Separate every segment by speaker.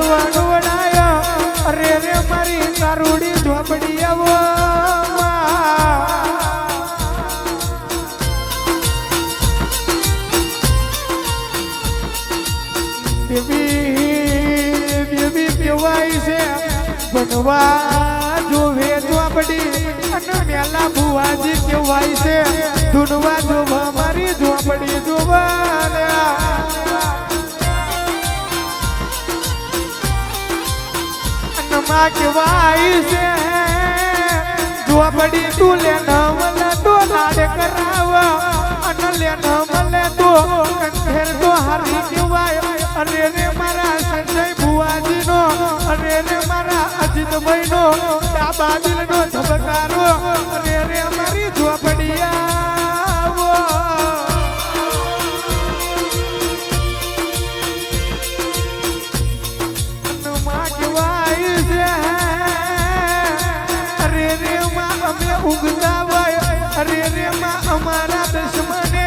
Speaker 1: વડવડાયો અરે રે મારી તારુડી ઝોપડી આવો દેવી દેવાય છે બનવા જોવે ઝોપડી અને મેલા ભુવાજી કેવાય છે ધૂનવા જોવા મારી ઝોપડી જોવા માં કેવાય છે ઝોપડી તું લે ન મળે તો લાડ કરાવ અને લે ન મળે તો ઘેર તો હારી કેવાય અરે રે મારા સંજય ભુવાજી નો અરે રે મારા અજીતભાઈ નો ડાબા દિલ નો ધબકારો અરે રે મારી ઝોપડી આવો ઉગતા હોય અરે રે માં અમારા દુશ્મને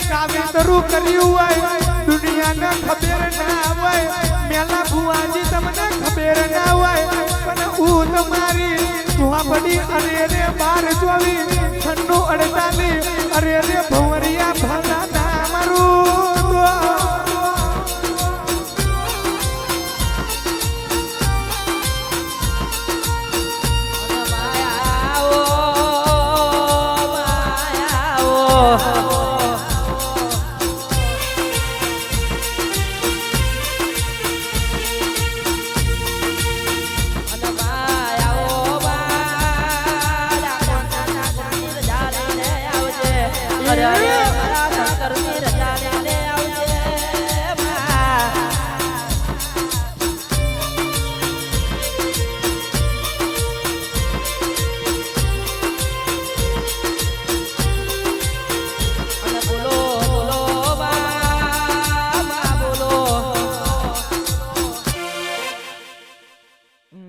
Speaker 1: કાવેતરું કર્યું હોય દુનિયાને ખબર ના હોય મેલા ભુવાજી તમને ખબર ના હોય પણ હું તમારી ઝોપડી અરે રે 12-24-96 અરે રે ભવરિયા ભાલા ના મારું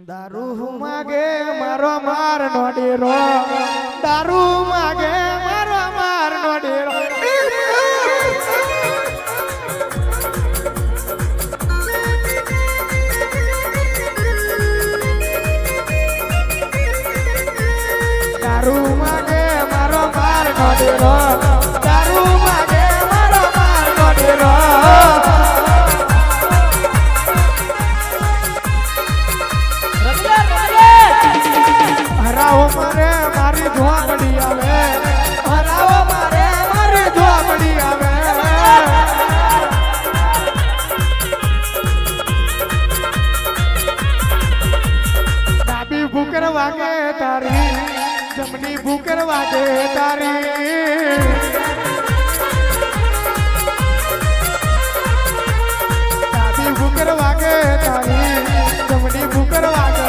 Speaker 1: દારૂ માગે મારો માર નો ડેરો દારૂ માગે મારો માર નો ડેરો દારૂ માગે મારો માર નો ડેરો દારૂ માગે મારો માર નો ડેરો હરાવો મારે મારી ઝોપડી આવે હરાવો મારે મારી ઝોપડી આવે ડાબી ભૂકર વાગે તારી જમણી ભૂકર વાગે તારી ડાબી ભૂકર વાગે તારી જમણી ભૂકર વાગે